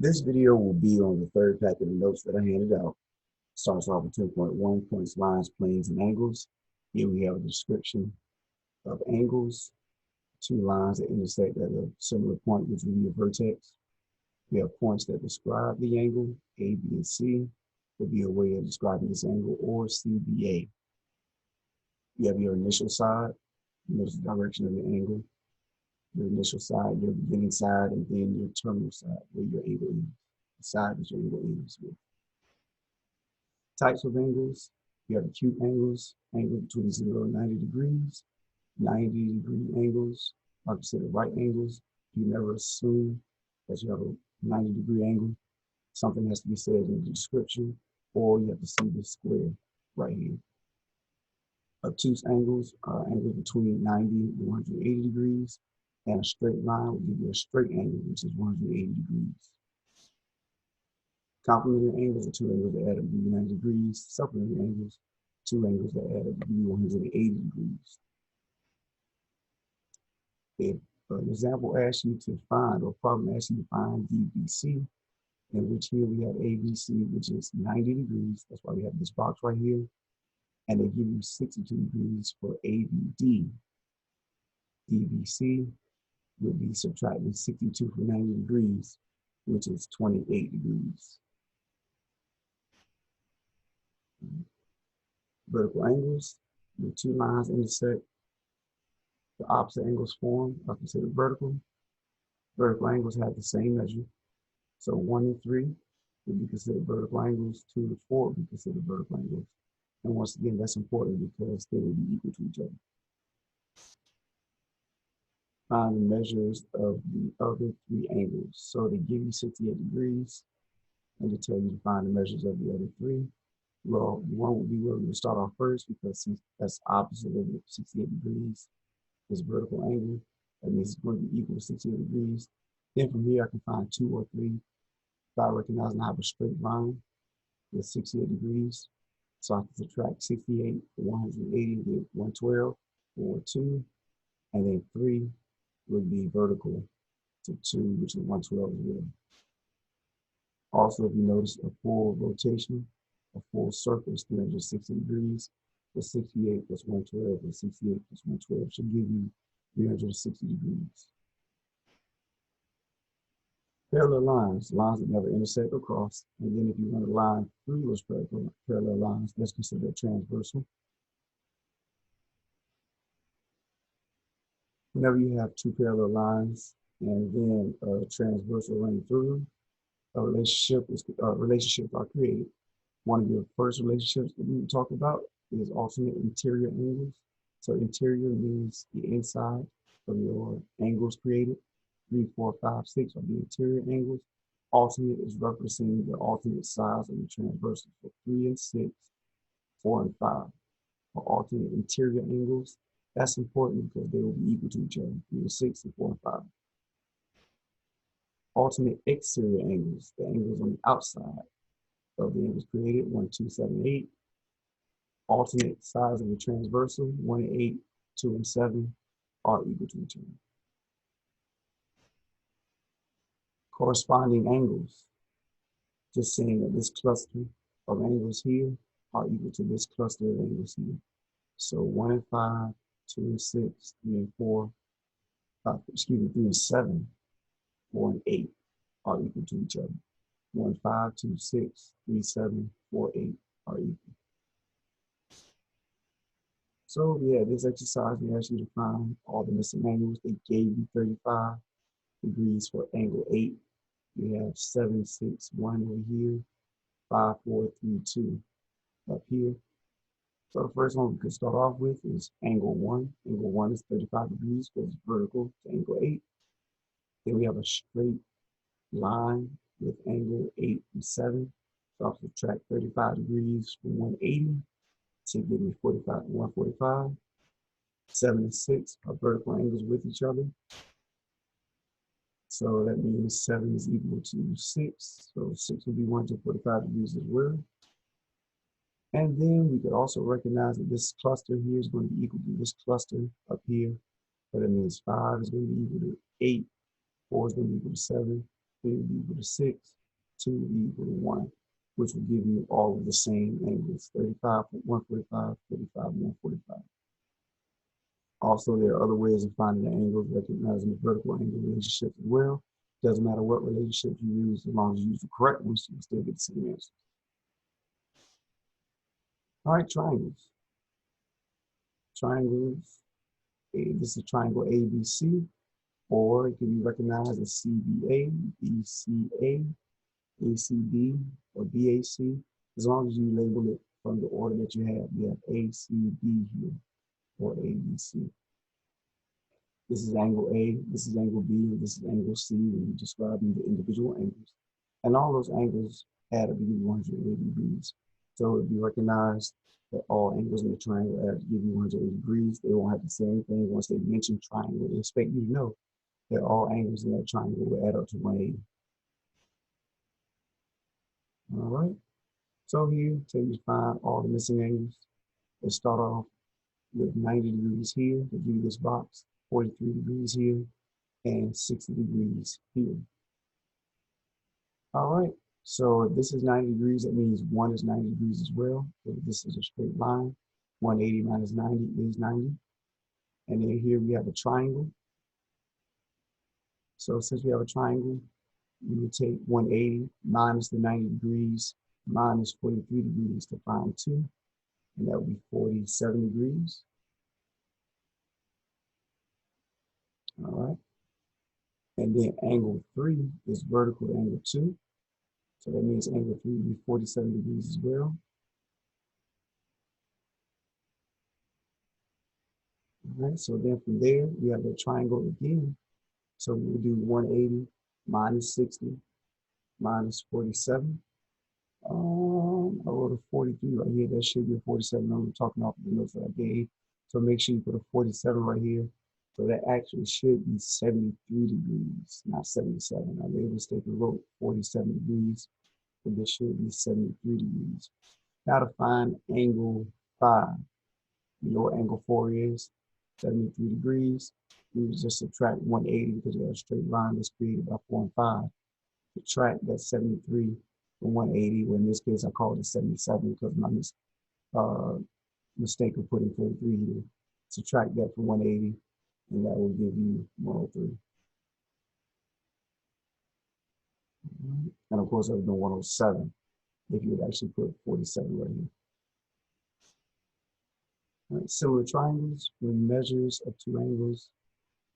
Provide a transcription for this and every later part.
This video will be on the third packet of notes that I handed out. Starts off with 10.1, points, lines, planes, and angles. Here we have a description of angles, two lines that intersect at a similar point, which will be a vertex. We have points that describe the angle, A, B, and C would be a way of describing this angle, or CBA. You have your initial side, notice the direction of the angle, your initial side, your beginning side, and then your terminal side, where your angle is, the side that your angle ends with. Types of angles, you have acute angles, angle between 0 and 90 degrees. 90-degree angles are considered right angles. You never assume that you have a 90-degree angle. Something has to be said in the description, or you have to see the square right here. Obtuse angles are angles between 90 and 180 degrees, and a straight line will give you a straight angle, which is 180 degrees. Complementary angles are two angles that add up to be 90 degrees. Supplementary angles, two angles that add up to be 180 degrees. If an example asks you to find, or problem asks you to find DBC, in which here we have ABC, which is 90 degrees. That's why we have this box right here. And they give you 62 degrees for ABD. DBC would be subtracting 62 from 90 degrees, which is 28 degrees. Vertical angles, the two lines intersect, the opposite angles form are considered vertical. Vertical angles have the same measure. So 1 and 3 would be considered vertical angles, 2 and 4 would be considered vertical angles. And once again, that's important because they will be equal to each other. Find the measures of the other three angles. So they give you 68 degrees, and they tell you to find the measures of the other three. Well, one would be where we would start off first, because since that's opposite of 68 degrees, this vertical angle, that means it's going to be equal to 68 degrees. Then from here, I can find 2 or 3 by recognizing I have a straight line with 68 degrees. So I can subtract 68 from 180 with 112, or 2, and then 3 would be vertical to 2, which is 112 as well. Also, if you notice a full rotation, a full circle is 360 degrees. The 68 plus 112 and 68 plus 112 should give you 360 degrees. Parallel lines, lines that never intersect or cross. And then if you run a line through those parallel lines, that's considered a transversal. Whenever you have two parallel lines and then a transversal running through, relationships are created. One of your first relationships that we talk about is alternate interior angles. So interior means the inside of your angles created. 3, 4, 5, 6 are the interior angles. Alternate is representing the alternate sides of the transversal. So 3 and 6, 4 and 5 are alternate interior angles. That's important because they will be equal to each other, 3 and 6 and 4 and 5. Alternate exterior angles, the angles on the outside of the angles created, 1, 2, 7, 8. Alternate sides of the transversal, 1 and 8, 2 and 7 are equal to each other. Corresponding angles, just saying that this cluster of angles here are equal to this cluster of angles here. So 1 and 5, 2 and 6, 3 and 4, 3 and 7, 4 and 8 are equal to each other. 1, 5, 2, 6, 3, 7, 4, 8 are equal. So yeah, this exercise, we asked you to find all the missing angles. They gave you 35 degrees for angle 8. We have 7, 6, 1 over here, 5, 4, 3, 2 up here. So the first one we could start off with is angle 1. Angle 1 is 35 degrees because it's vertical to angle 8. Then we have a straight line with angle 8 and 7. So I'll subtract 35 degrees from 180 to give me 45 and 145. 7 and 6 are vertical angles with each other. So that means 7 is equal to 6. So 6 will be 145 degrees as well. And then we could also recognize that this cluster here is going to be equal to this cluster up here. So that means 5 is going to be equal to 8. 4 is going to be equal to 7. 3 will be equal to 6, 2 will be equal to 1, which will give you all of the same angles, 35, 145, 35, 145. Also, there are other ways of finding the angles, recognizing the vertical angle relationship as well. Doesn't matter what relationship you use, as long as you use the correct ones, you still get the same answer. All right, triangles. Triangles, this is triangle ABC, or it can be recognized as CBA, BCA, ACB, or BAC, as long as you label it from the order that you have. You have ACB here, or ABC. This is angle A, this is angle B, and this is angle C when you're describing the individual angles. And all those angles add up to give you 180 degrees. So if you recognize that all angles in the triangle add up to give you 180 degrees, they won't have to say anything. Once they mention triangle, they expect you to know that all angles in that triangle will add up to 180. All right. So here, till you find all the missing angles, let's start off with 90 degrees here to give you this box, 43 degrees here, and 60 degrees here. All right, so if this is 90 degrees, that means 1 is 90 degrees as well. So this is a straight line. 180 minus 90 is 90. And then here we have a triangle. So since we have a triangle, we would take 180 minus the 90 degrees minus 43 degrees to find 2. And that would be 47 degrees. All right. And then angle 3 is vertical to angle 2. So that means angle 3 would be 47 degrees as well. All right, so then from there, we have the triangle again. So we will do 180 minus 60 minus 47. I wrote a 43 right here. That should be a 47. I'm talking off the notes that I gave. So make sure you put a 47 right here. So that actually should be 73 degrees, not 77. I made a mistake and wrote 47 degrees, but this should be 73 degrees. Now to find angle 5. You know what angle 4 is? 73 degrees. We would just subtract 180 because we have a straight line that's created by 4 and 5. Subtract that 73 from 180. Well, in this case, I called it 77 because my mistake of putting 43 here. Subtract that from 180, and that will give you 103. And of course, that would be 107 if you would actually put 47 right here. All right, similar triangles, when measures of two angles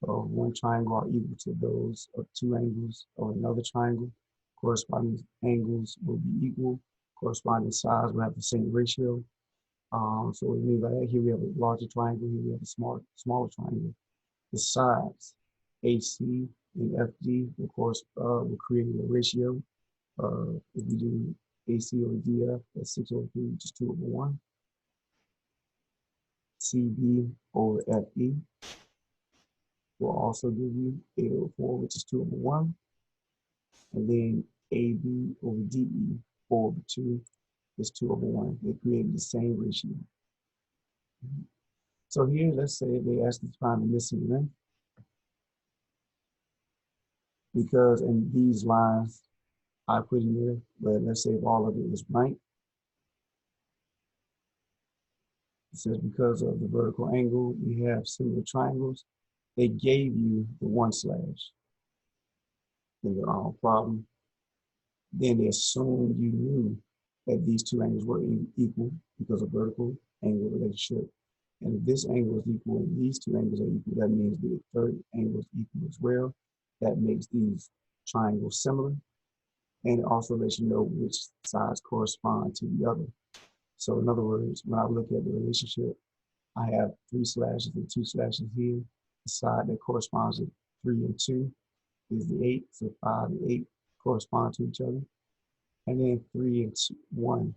of one triangle are equal to those of two angles of another triangle, corresponding angles will be equal, corresponding sides will have the same ratio. So what we mean by that, here we have a larger triangle, here we have a smaller triangle. The sides, AC and FD, of course, will create a ratio. If we do AC over DF, that's 6/3, which is 2/1. CB over FE will also give you 8/4, which is 2/1. And then AB over DE, 4/2, is 2/1. They create the same ratio. So here, let's say they ask us to find the missing length. Because in these lines I put in here, but let's say if all of it was blank. It says because of the vertical angle, we have similar triangles. They gave you the 1 slash in the problem. Then they assumed you knew that these two angles were equal because of vertical angle relationship. And if this angle is equal and these two angles are equal, that means the third angle is equal as well. That makes these triangles similar. And it also lets you know which sides correspond to the other. So in other words, when I look at the relationship, I have 3 slashes and 2 slashes here. The side that corresponds to 3 and 2 is the 8, so 5 and 8 correspond to each other. And then 3 and 1,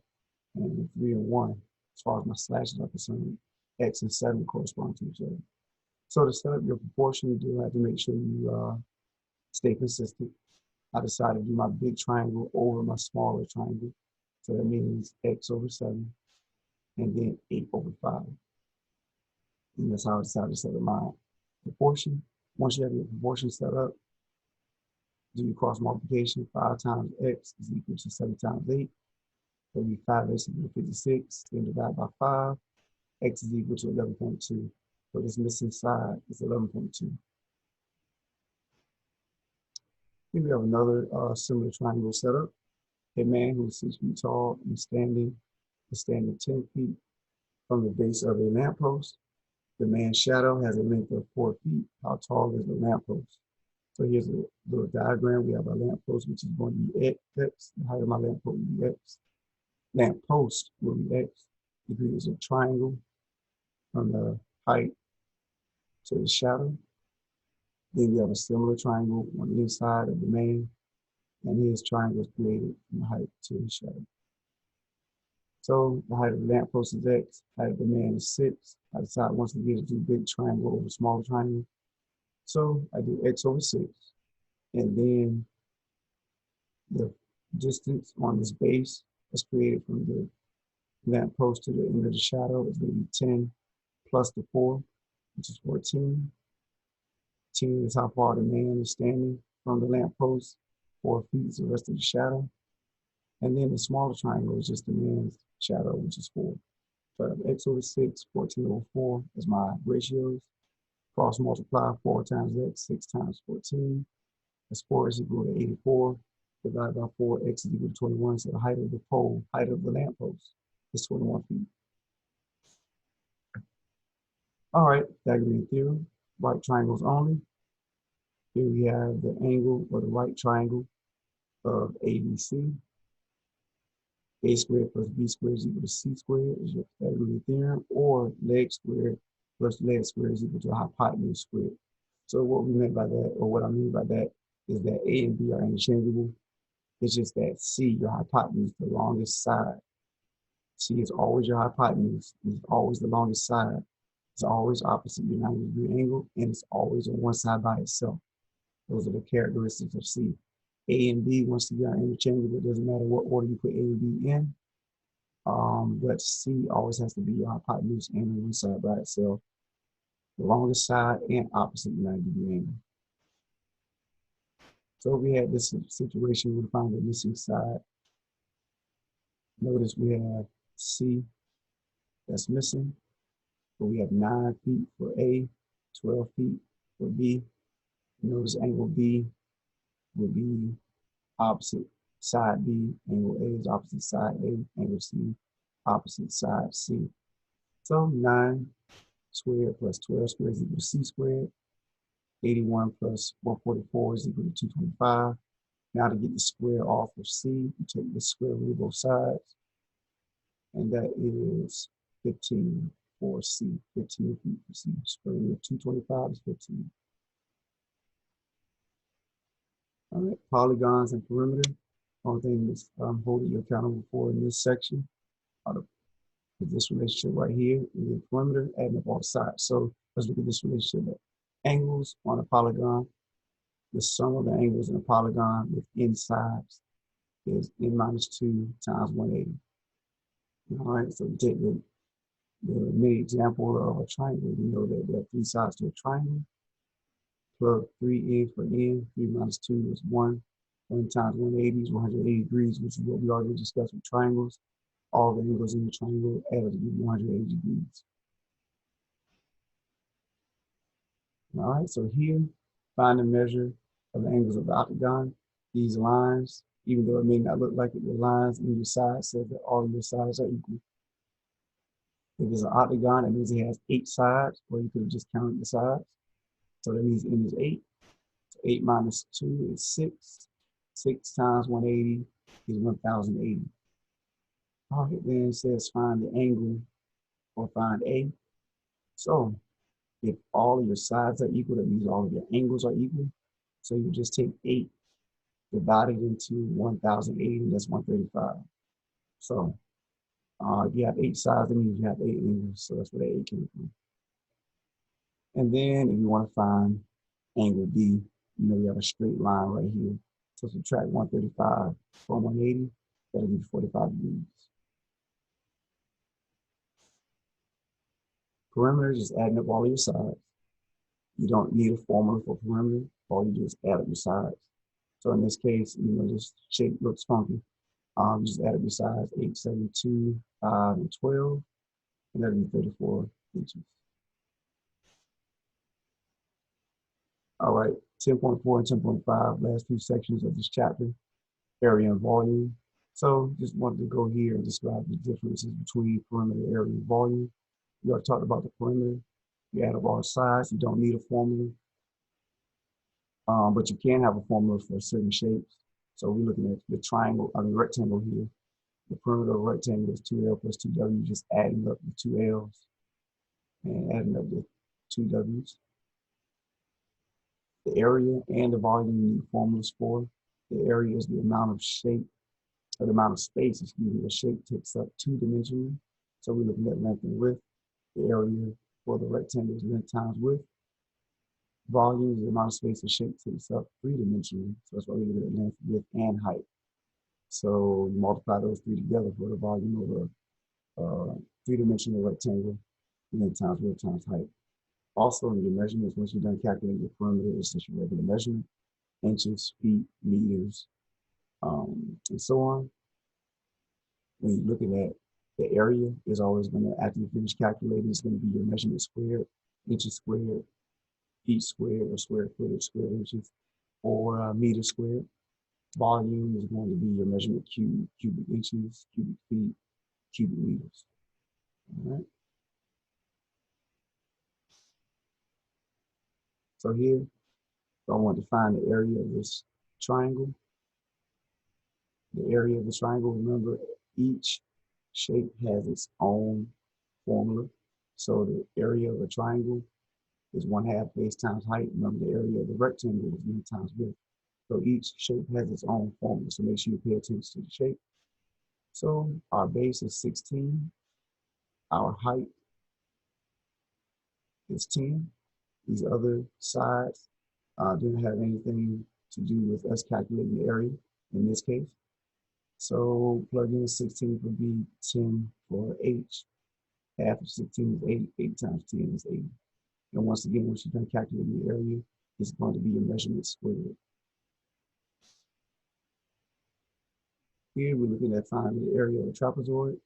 and 3 and 1, as far as my slashes are concerned, X and 7 correspond to each other. So to set up your proportion, you do have to make sure you stay consistent. I decided to do my big triangle over my smaller triangle. So that means X over 7, and then 8/5. And that's how I decided to set up my proportion. Once you have your proportion set up, Do cross multiplication. 5 times x is equal to 7 times 8. So we 5x is equal to 56. Then divide by 5. X is equal to 11.2. So this missing side is 11.2. Here we have another similar triangle setup. A man who is 6 feet tall and is standing 10 feet from the base of a lamppost. The man's shadow has a length of 4 feet. How tall is the lamppost? So here's a little diagram. We have a lamppost, which is going to be X. The height of my lamppost will be X. Lamppost will be X. If it is a triangle from the height to the shadow, then we have a similar triangle on the inside of the man, and his triangle is created from the height to the shadow. So the height of the lamppost is X, height of the man is 6. I decide once again to do big triangle over small triangle. So I do X over 6. And then the distance on this base that's created from the lamppost to the end of the shadow is going to be 10 plus the 4, which is 14. 10 is how far the man is standing from the lamppost. 4 feet is the rest of the shadow. And then the smaller triangle is just the man's shadow, which is 4. So I have X over 6, 14 over 4 is my ratios. Cross multiply 4 times X, 6 times 14. That's 4 is equal to 84. Divided by 4, X is equal to 21. So the height of the pole, height of the lamppost is 21 feet. All right, Pythagorean theorem, right triangles only. Here we have the angle or the right triangle of ABC. A squared plus B squared is equal to C squared is your Pythagorean theorem, or leg squared plus leg squared is equal to hypotenuse squared. So what we meant by that, or what I mean by that, is that A and B are interchangeable. It's just that C, your hypotenuse, the longest side. C is always your hypotenuse. It's always the longest side. It's always opposite your 90-degree angle, and it's always on one side by itself. Those are the characteristics of C. A and B, once again, are interchangeable. It doesn't matter what order you put A and B in. But C always has to be your hypotenuse and on one side by itself. The longest side and opposite your 90-degree angle. So we had this situation, we found the missing side. Notice we have C that's missing, but we have 9 feet for A, 12 feet for B. Notice angle B will be opposite side B, angle A is opposite side A, angle C, opposite side C. So 9 squared plus 12 squared is equal to C squared. 81 plus 144 is equal to 225. Now to get the square off of C, you take the square root of both sides, and that is 15 for C, 15 feet for C. Square root of 225 is 15. All right, polygons and perimeter. Only thing that's holding you accountable for in this section is this relationship right here, and the perimeter adding up all sides. So let's look at this relationship. Angles on a polygon, the sum of the angles in a polygon with n sides is n minus 2 times 180. All right, so we take the mini example of a triangle. We know that there are 3 sides to a triangle. Plug 3 in for n. 3 minus 2 is 1. 1 times 180 is 180 degrees, which is what we already discussed with triangles. All the angles in the triangle added to give 180 degrees. All right, so here, find the measure of the angles of the octagon. These lines, even though it may not look like it, the lines in your side says that all of your sides are equal. If it's an octagon, it means it has 8 sides, or you could have just counted the sides. So that means n is 8. So 8 minus 2 is 6. 6 times 180 is 1080. All right, then it says find the angle or find A. So if all of your sides are equal, that means all of your angles are equal. So you just take 8 divided into 1080, that's 135. So if you have 8 sides, that means you have 8 angles. So that's where the 8 came from. And then if you want to find angle B, you know you have a straight line right here. So subtract 135 from 180, that'll be 45 degrees. Perimeter is just adding up all of your sides. You don't need a formula for perimeter. All you do is add up your sides. So in this case, this shape looks funky. Just add up your size, 8, 7, 2, 5, and 12, and that'll be 34 inches. All right, 10.4 and 10.5, last two sections of this chapter, area and volume. So just wanted to go here and describe the differences between perimeter, area, and volume. We already talked about the perimeter. You add up all sides, you don't need a formula. But you can have a formula for certain shapes. So we're looking at the rectangle here. The perimeter of a rectangle is 2L plus 2W, just adding up the 2 L's and adding up the 2 W's. The area and the volume you need formulas for. The area is the amount of shape, or the amount of space, excuse me, the shape takes up two-dimensionally. So we're looking at length and width. The area for the rectangle is length times width. Volume is the amount of space the shape takes up three-dimensionally. So that's why we're looking at length, width, and height. So you multiply those three together for the volume of a three-dimensional rectangle, length times width times height. Also, in your measurements, once you're done calculating your perimeter, it's just your regular measurement, inches, feet, meters, and so on. When you're looking at the area, is always going to, after you finish calculating, it's going to be your measurement squared, inches squared, feet squared, or square footage, square inches, or meters squared. Volume is going to be your measurement cubic inches, cubic feet, cubic meters. All right. So here, I want to find the area of this triangle. The area of the triangle, remember, each shape has its own formula. So the area of a triangle is 1/2 base times height. Remember, the area of the rectangle is length times width. So each shape has its own formula. So make sure you pay attention to the shape. So our base is 16. Our height is 10. These other sides didn't have anything to do with us calculating the area in this case. So plug in 16 would be 10 for H. Half of 16 is 8. 8 times 10 is 80. And once again, once you're done calculating the area, it's going to be your measurement squared. Here we're looking at finding the area of a trapezoid.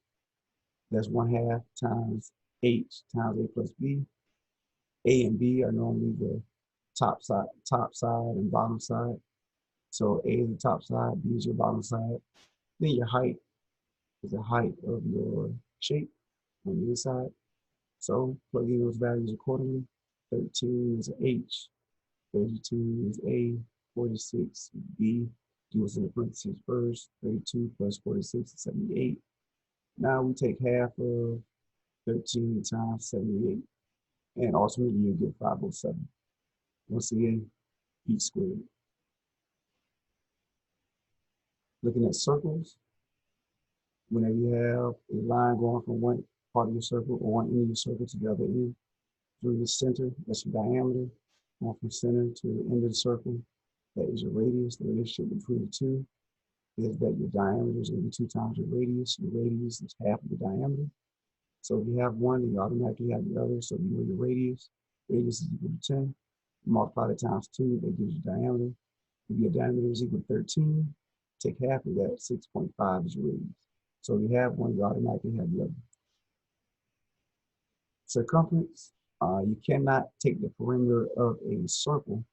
That's 1/2 times H times A plus B. A and B are normally the top side and bottom side. So A is the top side, B is your bottom side. Then your height is the height of your shape on the inside. So plug in those values accordingly. 13 is H, 32 is A, 46 is B. Do what's in the parentheses first. 32 plus 46 is 78. Now we take half of 13 times 78. And ultimately you get 507. Once again, feet squared. Looking at circles, whenever you have a line going from one part of your circle or one end of your circle to the other end, through the center, that's your diameter, going from center to the end of the circle, that is your radius. The relationship between the two is that your diameter is going to be 2 times your radius. Your radius is half of the diameter. So if you have one, you automatically have the other. So you know your radius. Radius is equal to 10. You multiply that times 2, that gives you diameter. If your diameter is equal to 13, take half of that, 6.5 is your radius. So if you have one, you automatically have the other. Circumference, you cannot take the perimeter of a circle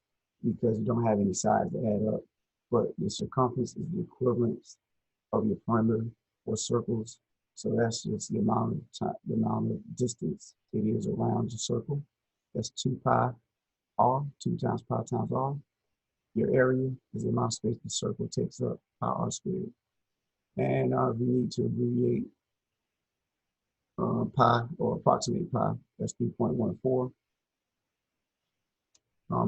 because you don't have any sides to add up, but the circumference is the equivalence of your perimeter for circles. So that's just the amount of distance it is around the circle. That's 2 pi r, 2 times pi times r. Your area is the amount of space the circle takes up, pi r squared. And we need to abbreviate pi or approximate pi. That's 3.14.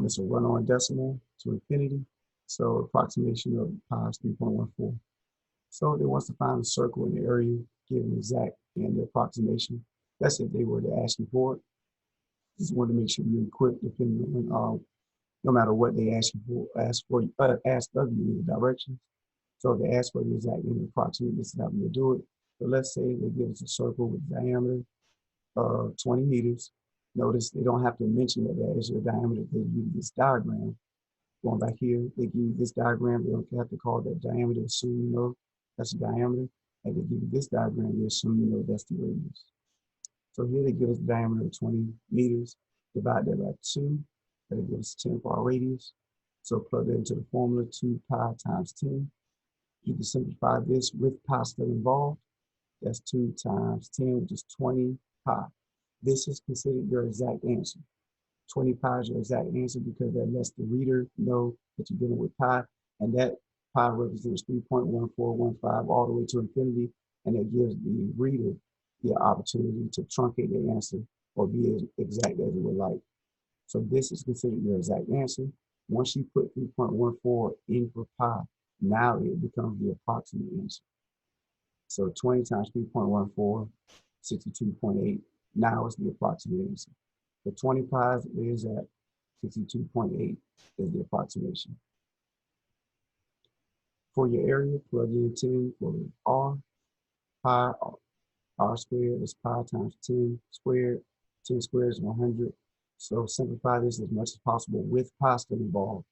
It's a run-on decimal to infinity. So approximation of pi is 3.14. So they want to find the circle in the area, give an exact and the approximation. That's if they were to ask you for it. Just want to make sure you're equipped depending on no matter what they ask you for, ask of you in the directions. So if they ask for the exact and the approximate, this is how we do it. So let's say they give us a circle with a diameter of 20 meters. Notice they don't have to mention that that is your diameter. They use this diagram. Going back here, they give you this diagram. They don't have to call that diameter, assume you know that's the diameter. And they give you this diagram, they assume you know that's the radius. So here they give us the diameter of 20 meters. Divide that by 2. That'll give us 10 for our radius. So plug that into the formula, 2 pi times 10. You can simplify this with pi still involved. That's 2 times 10, which is 20 pi. This is considered your exact answer. 20 pi is your exact answer because that lets the reader know that you're dealing with pi, and that pi represents 3.1415 all the way to infinity, and it gives the reader the opportunity to truncate the answer or be as exact as it would like. So this is considered your exact answer. Once you put 3.14 in for pi, now it becomes the approximate answer. So 20 times 3.14, 62.8. Now it's the approximate answer. The 20 pi's is at 62.8 is the approximation. For your area, plug in 10 for R. Pi, R squared is pi times 10 squared. 10 squared is 100. So simplify this as much as possible with pi still involved.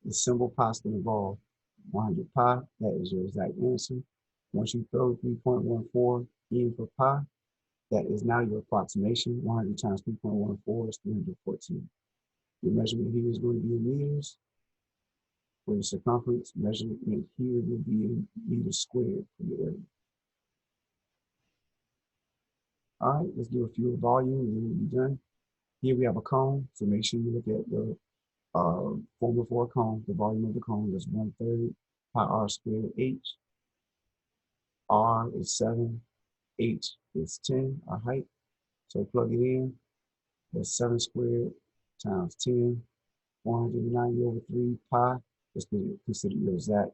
The symbol pi still involved. 100 pi, that is your exact answer. Once you throw 3.14 in for pi, that is now your approximation. 100 times 3.14 is 314. Your measurement here is going to be in meters. For the circumference, measurement here will be in meters squared for your area. All right, let's do a few volume and then we'll be done. Here we have a cone, so make sure you look at the formula for a cone. The volume of the cone is 1/3 pi r squared h. R is 7, h is 10, our height. So plug it in. That's 7 squared times 10, 490 over 3 pi. Let's consider your exact.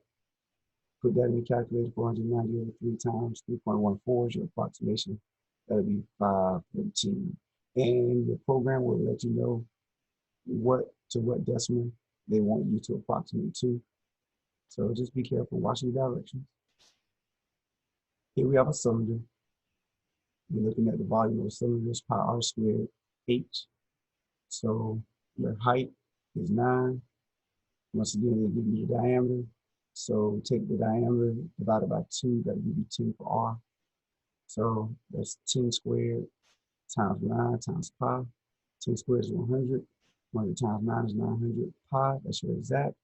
Put that in the calculator, 490 over 3 times 3.14 is your approximation. That'll be 513. And the program will let you know what decimal they want you to approximate to. So just be careful watching the directions. Here we have a cylinder. We're looking at the volume of the cylinder is pi r squared h. So your height is 9. Once again, they give you the diameter. So take the diameter divided by 2, that'll give you 10 for r. So that's 10 squared times 9 times pi. 10 squared is 100. 100 times 9 is 900 pi. That's your exact.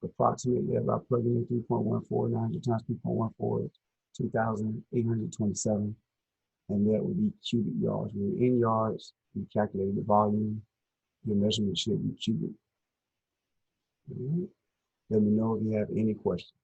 Approximate that by plugging in 3.14. 900 times 3.14 is 2,827. And that would be cubic yards. We're in yards. You calculated the volume. Your measurement should be cubic. All right. Let me know if you have any questions.